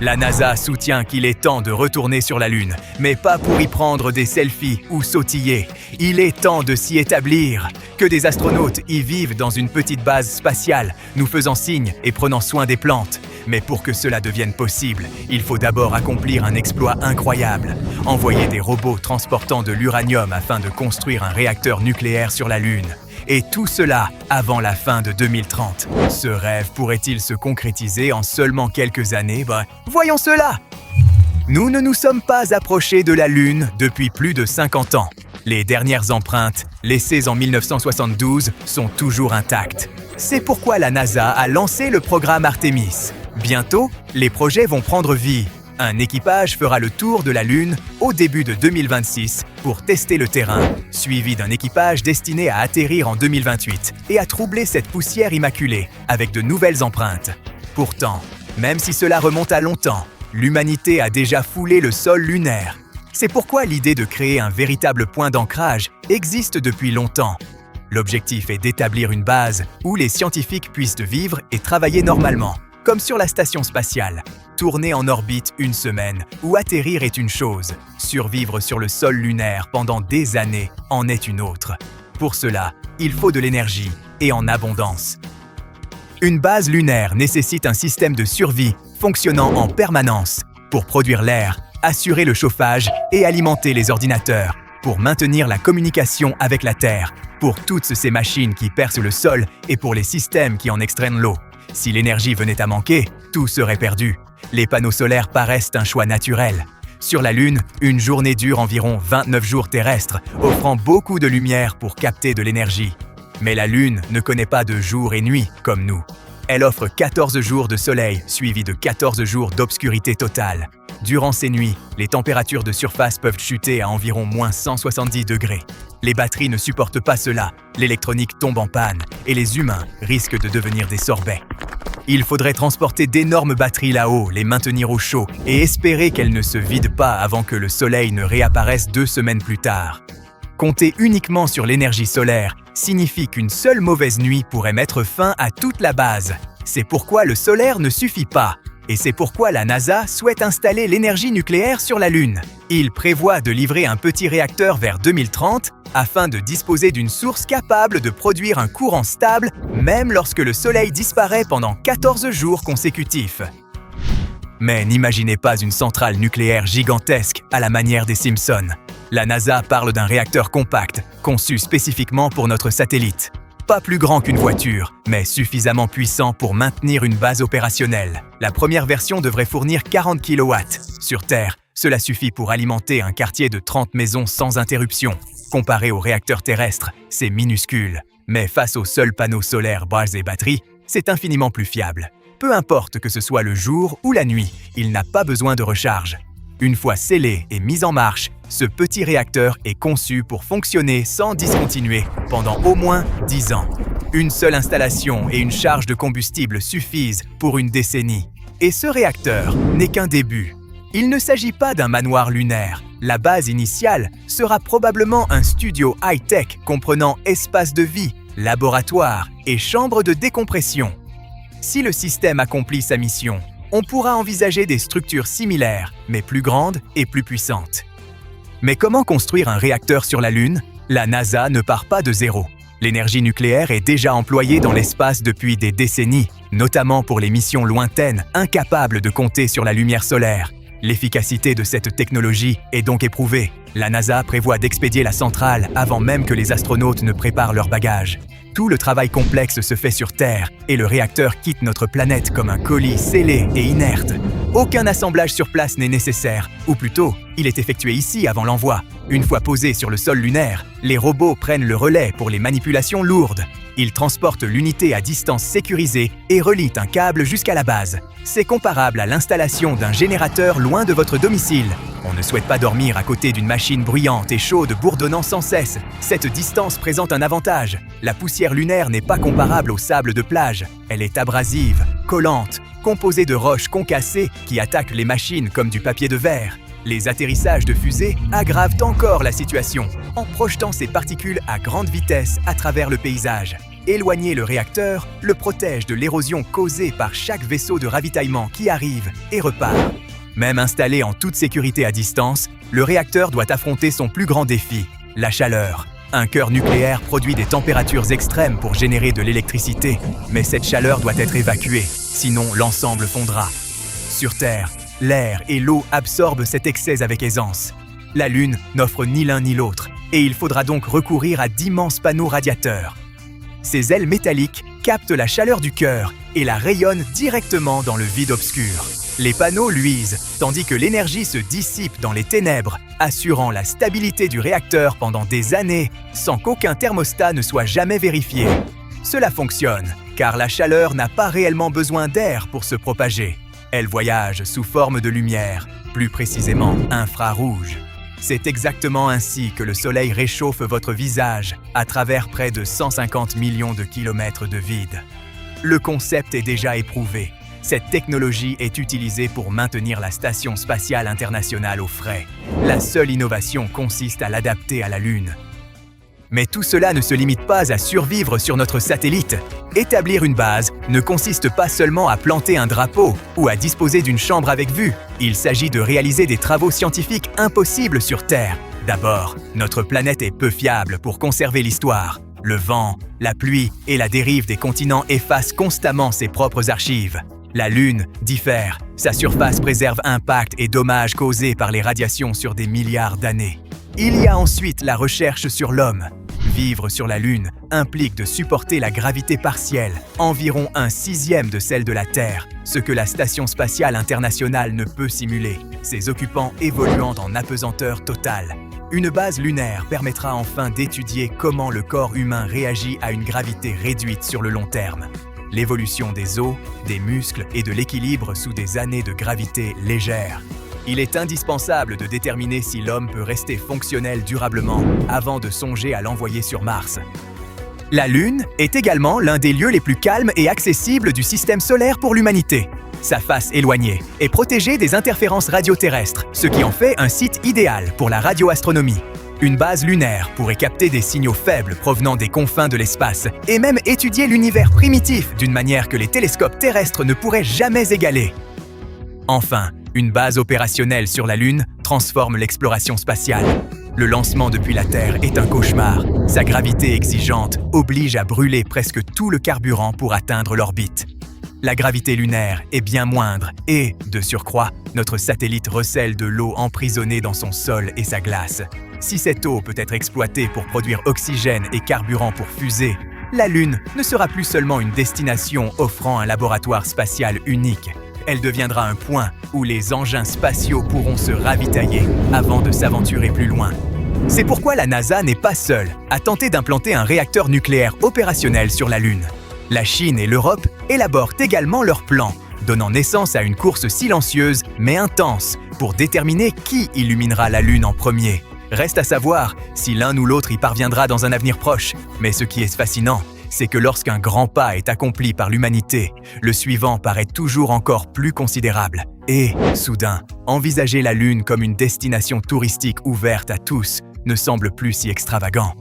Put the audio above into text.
La NASA soutient qu'il est temps de retourner sur la Lune, mais pas pour y prendre des selfies ou sautiller. Il est temps de s'y établir. Que des astronautes y vivent dans une petite base spatiale, nous faisant signe et prenant soin des plantes. Mais pour que cela devienne possible, il faut d'abord accomplir un exploit incroyable. Envoyer des robots transportant de l'uranium afin de construire un réacteur nucléaire sur la Lune. Et tout cela avant la fin de 2030. Ce rêve pourrait-il se concrétiser en seulement quelques années? Voyons cela! Nous ne nous sommes pas approchés de la Lune depuis plus de 50 ans. Les dernières empreintes, laissées en 1972, sont toujours intactes. C'est pourquoi la NASA a lancé le programme Artemis. Bientôt, les projets vont prendre vie. Un équipage fera le tour de la Lune au début de 2026 pour tester le terrain, suivi d'un équipage destiné à atterrir en 2028 et à troubler cette poussière immaculée avec de nouvelles empreintes. Pourtant, même si cela remonte à longtemps, l'humanité a déjà foulé le sol lunaire. C'est pourquoi l'idée de créer un véritable point d'ancrage existe depuis longtemps. L'objectif est d'établir une base où les scientifiques puissent vivre et travailler normalement, comme sur la station spatiale. Tourner en orbite une semaine ou atterrir est une chose. Survivre sur le sol lunaire pendant des années en est une autre. Pour cela, il faut de l'énergie et en abondance. Une base lunaire nécessite un système de survie fonctionnant en permanence pour produire l'air, assurer le chauffage et alimenter les ordinateurs, pour maintenir la communication avec la Terre, pour toutes ces machines qui percent le sol et pour les systèmes qui en extraient l'eau. Si l'énergie venait à manquer, tout serait perdu. Les panneaux solaires paraissent un choix naturel. Sur la Lune, une journée dure environ 29 jours terrestres, offrant beaucoup de lumière pour capter de l'énergie. Mais la Lune ne connaît pas de jour et nuit comme nous. Elle offre 14 jours de soleil, suivis de 14 jours d'obscurité totale. Durant ces nuits, les températures de surface peuvent chuter à environ moins 170 degrés. Les batteries ne supportent pas cela, l'électronique tombe en panne et les humains risquent de devenir des sorbets. Il faudrait transporter d'énormes batteries là-haut, les maintenir au chaud et espérer qu'elles ne se vident pas avant que le soleil ne réapparaisse 2 semaines plus tard. Compter uniquement sur l'énergie solaire signifie qu'une seule mauvaise nuit pourrait mettre fin à toute la base. C'est pourquoi le solaire ne suffit pas. Et c'est pourquoi la NASA souhaite installer l'énergie nucléaire sur la Lune. Il prévoit de livrer un petit réacteur vers 2030 afin de disposer d'une source capable de produire un courant stable même lorsque le Soleil disparaît pendant 14 jours consécutifs. Mais n'imaginez pas une centrale nucléaire gigantesque à la manière des Simpsons. La NASA parle d'un réacteur compact, conçu spécifiquement pour notre satellite. Pas plus grand qu'une voiture, mais suffisamment puissant pour maintenir une base opérationnelle. La première version devrait fournir 40 kW. Sur Terre, cela suffit pour alimenter un quartier de 30 maisons sans interruption. Comparé aux réacteurs terrestres, c'est minuscule. Mais face aux seuls panneaux solaires, bases et batteries, c'est infiniment plus fiable. Peu importe que ce soit le jour ou la nuit, il n'a pas besoin de recharge. Une fois scellé et mis en marche, ce petit réacteur est conçu pour fonctionner sans discontinuer pendant au moins 10 ans. Une seule installation et une charge de combustible suffisent pour une décennie. Et ce réacteur n'est qu'un début. Il ne s'agit pas d'un manoir lunaire. La base initiale sera probablement un studio high-tech comprenant espace de vie, laboratoire et chambre de décompression. Si le système accomplit sa mission, on pourra envisager des structures similaires, mais plus grandes et plus puissantes. Mais comment construire un réacteur sur la Lune? La NASA ne part pas de zéro. L'énergie nucléaire est déjà employée dans l'espace depuis des décennies, notamment pour les missions lointaines, incapables de compter sur la lumière solaire. L'efficacité de cette technologie est donc éprouvée. La NASA prévoit d'expédier la centrale avant même que les astronautes ne préparent leurs bagages. Tout le travail complexe se fait sur Terre et le réacteur quitte notre planète comme un colis scellé et inerte. Aucun assemblage sur place n'est nécessaire, ou plutôt, il est effectué ici avant l'envoi. Une fois posé sur le sol lunaire, les robots prennent le relais pour les manipulations lourdes. Ils transportent l'unité à distance sécurisée et relient un câble jusqu'à la base. C'est comparable à l'installation d'un générateur loin de votre domicile. On ne souhaite pas dormir à côté d'une machine bruyante et chaude bourdonnant sans cesse. Cette distance présente un avantage. La poussière lunaire n'est pas comparable au sable de plage. Elle est abrasive, collante, composée de roches concassées qui attaquent les machines comme du papier de verre. Les atterrissages de fusées aggravent encore la situation en projetant ces particules à grande vitesse à travers le paysage. Éloigner le réacteur le protège de l'érosion causée par chaque vaisseau de ravitaillement qui arrive et repart. Même installé en toute sécurité à distance, le réacteur doit affronter son plus grand défi, la chaleur. Un cœur nucléaire produit des températures extrêmes pour générer de l'électricité, mais cette chaleur doit être évacuée, sinon l'ensemble fondra. Sur Terre, l'air et l'eau absorbent cet excès avec aisance. La Lune n'offre ni l'un ni l'autre, et il faudra donc recourir à d'immenses panneaux radiateurs. Ces ailes métalliques captent la chaleur du cœur et la rayonnent directement dans le vide obscur. Les panneaux luisent, tandis que l'énergie se dissipe dans les ténèbres, assurant la stabilité du réacteur pendant des années, sans qu'aucun thermostat ne soit jamais vérifié. Cela fonctionne, car la chaleur n'a pas réellement besoin d'air pour se propager. Elle voyage sous forme de lumière, plus précisément infrarouge. C'est exactement ainsi que le Soleil réchauffe votre visage à travers près de 150 millions de kilomètres de vide. Le concept est déjà éprouvé. Cette technologie est utilisée pour maintenir la Station spatiale internationale au frais. La seule innovation consiste à l'adapter à la Lune. Mais tout cela ne se limite pas à survivre sur notre satellite. Établir une base ne consiste pas seulement à planter un drapeau ou à disposer d'une chambre avec vue. Il s'agit de réaliser des travaux scientifiques impossibles sur Terre. D'abord, notre planète est peu fiable pour conserver l'histoire. Le vent, la pluie et la dérive des continents effacent constamment ses propres archives. La Lune diffère. Sa surface préserve impacts et dommages causés par les radiations sur des milliards d'années. Il y a ensuite la recherche sur l'homme. Vivre sur la Lune implique de supporter la gravité partielle, environ 1/6 de celle de la Terre, ce que la Station spatiale internationale ne peut simuler, ses occupants évoluant en apesanteur totale. Une base lunaire permettra enfin d'étudier comment le corps humain réagit à une gravité réduite sur le long terme. L'évolution des os, des muscles et de l'équilibre sous des années de gravité légère. Il est indispensable de déterminer si l'homme peut rester fonctionnel durablement avant de songer à l'envoyer sur Mars. La Lune est également l'un des lieux les plus calmes et accessibles du système solaire pour l'humanité. Sa face éloignée est protégée des interférences radioterrestres, ce qui en fait un site idéal pour la radioastronomie. Une base lunaire pourrait capter des signaux faibles provenant des confins de l'espace et même étudier l'univers primitif d'une manière que les télescopes terrestres ne pourraient jamais égaler. Enfin, une base opérationnelle sur la Lune transforme l'exploration spatiale. Le lancement depuis la Terre est un cauchemar. Sa gravité exigeante oblige à brûler presque tout le carburant pour atteindre l'orbite. La gravité lunaire est bien moindre et, de surcroît, notre satellite recèle de l'eau emprisonnée dans son sol et sa glace. Si cette eau peut être exploitée pour produire oxygène et carburant pour fusées, la Lune ne sera plus seulement une destination offrant un laboratoire spatial unique. Elle deviendra un point où les engins spatiaux pourront se ravitailler avant de s'aventurer plus loin. C'est pourquoi la NASA n'est pas seule à tenter d'implanter un réacteur nucléaire opérationnel sur la Lune. La Chine et l'Europe élaborent également leurs plans, donnant naissance à une course silencieuse mais intense pour déterminer qui illuminera la Lune en premier. Reste à savoir si l'un ou l'autre y parviendra dans un avenir proche, mais ce qui est fascinant, c'est que lorsqu'un grand pas est accompli par l'humanité, le suivant paraît toujours encore plus considérable. Et, soudain, envisager la Lune comme une destination touristique ouverte à tous ne semble plus si extravagant.